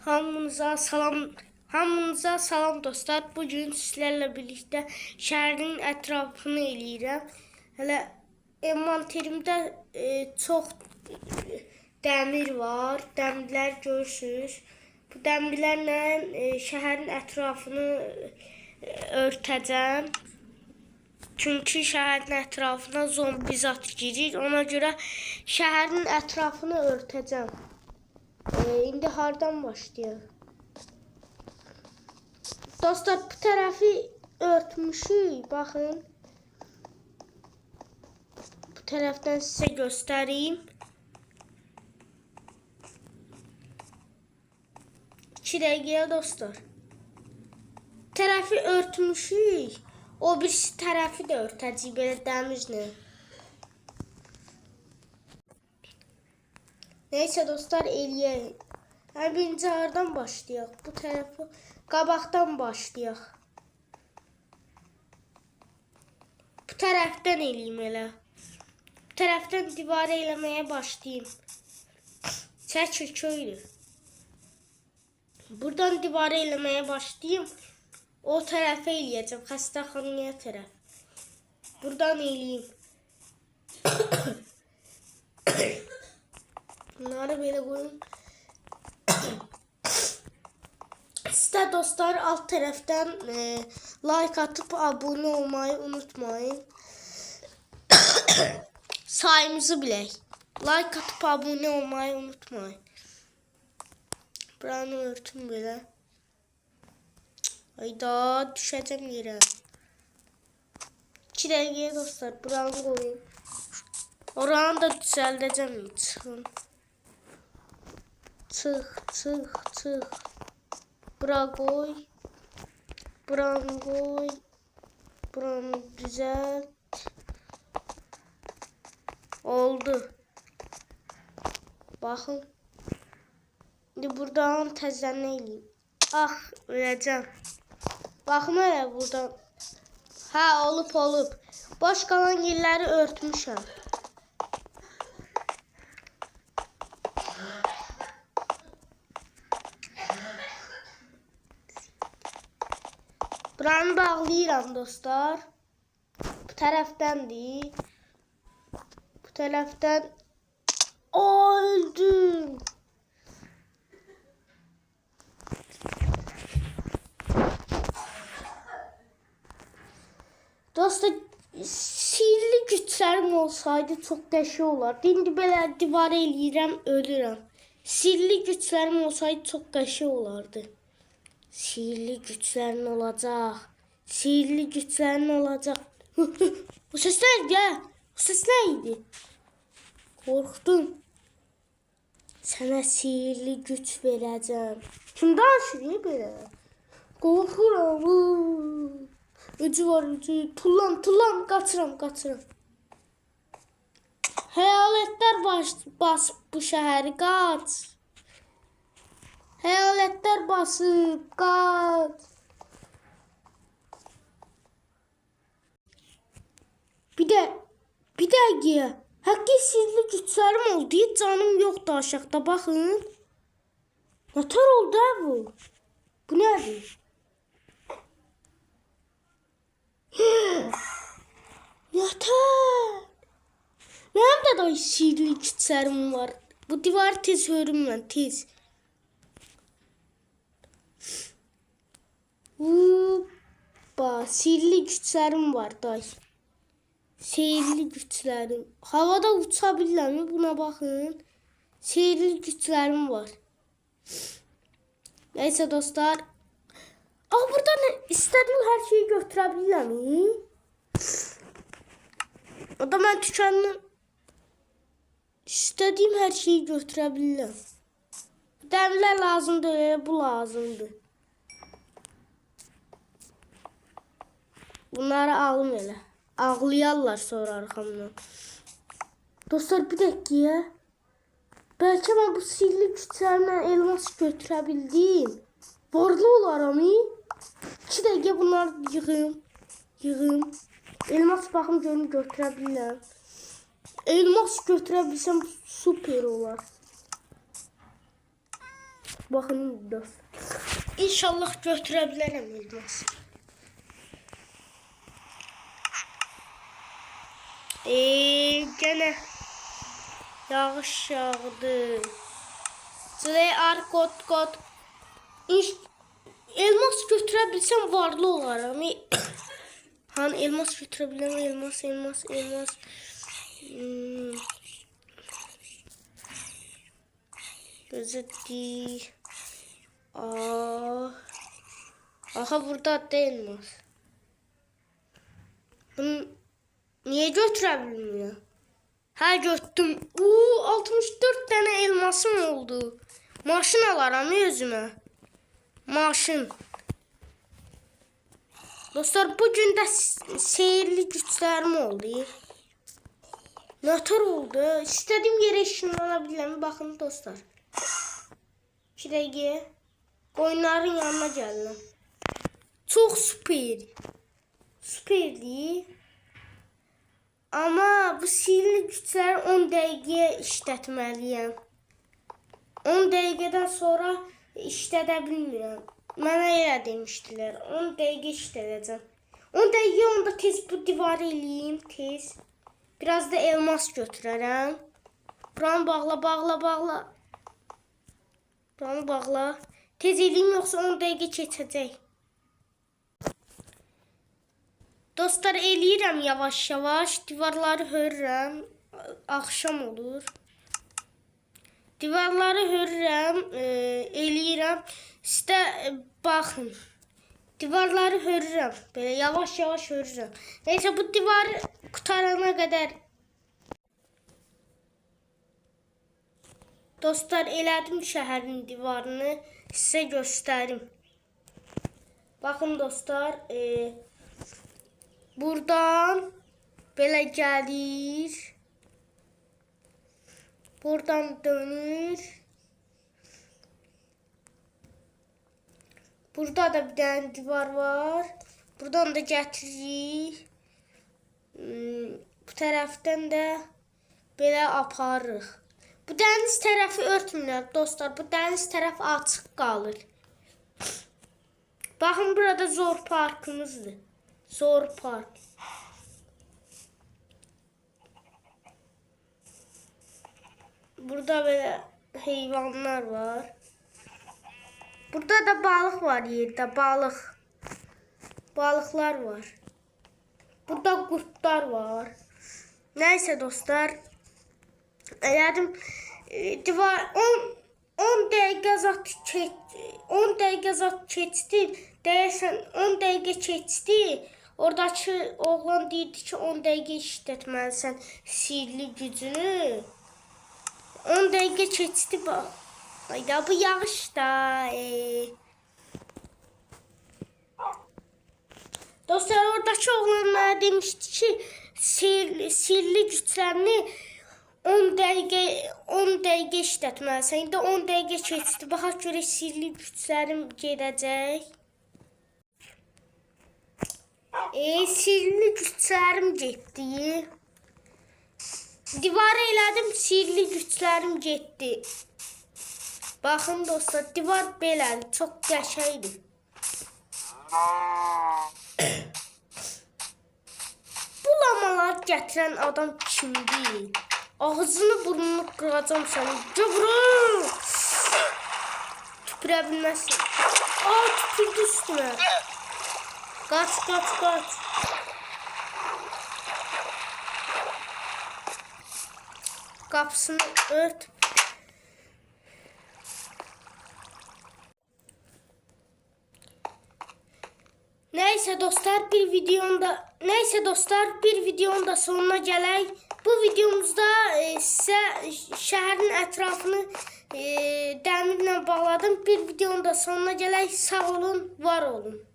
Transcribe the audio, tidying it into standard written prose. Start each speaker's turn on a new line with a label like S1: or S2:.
S1: Hamınıza salam dostlar. Bugün sizlerle birlikte şəhərin ətrafını eləyirəm. Hələ envanterimdə çox dəmir var. Dəmirlər görürsünüz. Bu dəmirlərlə şəhərin ətrafını örtəcəm. Çünki şəhərin ətrafına zombi zat girir. Ona görə şəhərin ətrafını örtəcəm. İndi hardan başlayalım? Dostlar, bu tərəfi örtmüşük. Baxın. Bu tərəfdən sizə göstəreyim. 2 dəqiqəyə dostlar. Tərəfi örtmüşük. O birisi tərəfi də örtəcəyik belə dəmirlə. Neyse dostlar, eləyək. Birinci hardan başlayaq? Bu tərəfi qabaqdan başlayaq. Bu tərəfdən eləyim elə. Bu tərəfdən divarı eləməyə başlayayım. Çəkil köylü. Buradan divarı eləməyə başlayayım. O tərəfə eləyəcəm. Xəstəxanaya tərəf. Buradan eləyim. Bunları böyle koyun. Siz de dostlar alt taraftan like atıp abone olmayı unutmayın. Sayımızı bilək. Like atıp abone olmayı unutmayın. Buranı örtün böyle. Hayda, düşeceğim yere. 2 dəqiqəyə dostlar buranı koyun. Oranı da düzəldəcəm. Çıxın. Çık. Bura koy. Buranı koy. Buranı düzelt. Oldu. Bakın. Şimdi buradan təzədən eləyim. Ah, öləcəm. Bakın hele buradan. Ha, olub. Boş kalan yerləri örtmüşəm. Buranı bağlayıram dostlar. Bu tərəfdəndir. Bu tərəfdən. Öldüm. Dostlar, sihirli güçlərim olsaydı çox qəşəng olardı. İndi belə divarı eləyirəm, ölürəm. Sihirli güçlərim olsaydı çox qəşəng olardı. Sihirli güçlerin olacak. Sihirli güçlerin olacak. O ses neydi ya? O ses neydi? Korktum. Sana sihirli güç vereceğim. Kim danışıyor böyle? Korkuram. Öcü var öcü. Tullan kaçıram. Hayaletler bas bu şehri kaç. Hayaletler basıp kaç. Bir dakika. Hakiki sihirli güçlerim oldu. Hiç canım yoktu aşağıda, bakın. Neler oldu bu? Bu nedir? Yeter. Benim de sihirli güçlerim var. Bu divar tez örüm tez. Hoppa, sihirli güçlerim var day. Sihirli güçlerim. Havada uçabilirim, buna bakın. Sihirli güçlerim var. Neyse dostlar. Buradan istediğim her şeyi götürebilirim. O da ben tükendim. İstediğim her şeyi götürebilirim. Dəmirlər lazımdır, bu lazımdır. Bunları alım elə. Ağlayarlar sonra arkamdan. Dostlar, bir dakika ya. Belki ben bu sihirli güçlerimle elmas götürebildim. Varlı olaram. 2 dakika bunları yığım. Elmas bakım görünü götürebilirəm. Elmas götürebilsem süper olar. Bakın dostlar. İnşallah götürebilirim elmas. Gene yağış yağdı. Ziley kot. Elmas götürebilsem varlı olaram. Hani elmas götürebilirim, elmas. Gözeti. Aha burada da elmas. Bunu niye götürebilmiyor? Ha götürdüm. 64 tane elmasım oldu. Maşın alaram özüme. Maşın. Dostlar bugün de seyirli güçlerim oldu. Nötr oldu. İstediğim yere ışınlanabilirim. Bakın dostlar. Şuraya oyunların yanına geldim. Çok süperdi. Ama bu sihirli güçləri 10 dəqiqəyə işlətməliyəm. 10 dəqiqədən sonra işlədə bilmirəm. Mənə elə demişdilər. 10 dəqiqə işlədəcəm. 10 dəqiqə onda tez bu divarı eləyim. Tez. Biraz da elmas götürərəm. Buranı bağla. Buranı bağla. Tez eləyim yoxsa 10 dəqiqə keçəcək. Dostlar eləyirəm yavaş. Divarları hörürəm. Axşam olur. Divarları hörürəm. Eləyirəm. İşte baxın. Divarları hörürəm. Böyle yavaş hörürəm. Neyse bu divarı qutarana qədər. Dostlar elədim şəhərin divarını. Sizə göstərim. Baxın dostlar. Buradan böyle gelir. Buradan dönür. Burada da bir tane divar var. Buradan da getirir. Bu taraftan da böyle aparırıq. Bu dəniz tərəfi örtmürlər dostlar. Bu dəniz tərəfi açıq qalır. Baxın burada zor parkımızdır. Zor park. Burada böyle hayvanlar var. Burada da balık var yerde. Balıklar var. Burada kurtlar var. Neyse dostlar. Elədim. Divar 10 dəqiqə zat keçdi. Deyəsən 10 dəqiqə keçdi. Oradakı oğlan deyirdi ki 10 dəqiqə işlətməlisən sihirli gücünü. 10 dəqiqə keçdi bax. Ayda bu yağışda. Dostlar oradakı oğlan mənə demişdi ki sihirli güclərini 10 dəqiqə işlətməlisən. İndi 10 dəqiqə keçdi. Baxa görə sihirli güclərim gedəcək. Sihirli güçlərim getdi. Divarı elədim, sihirli güçlərim getdi. Baxın dostlar, divar belədir, çox qəşəngdir. Bu lamaları gətirən adam kimdir? Ağzını burnunu qıracam səni. Cıvırım! Tüpürə bilməzsin. Tüpürdü üstümə. Kaç. Kapısını ört. Neyse dostlar bir videonun da sonuna gələk. Bu videomuzda sizə şəhərin ətrafını dəmirlə bağladım. Bir videonun da sonuna gələk. Sağ olun, var olun.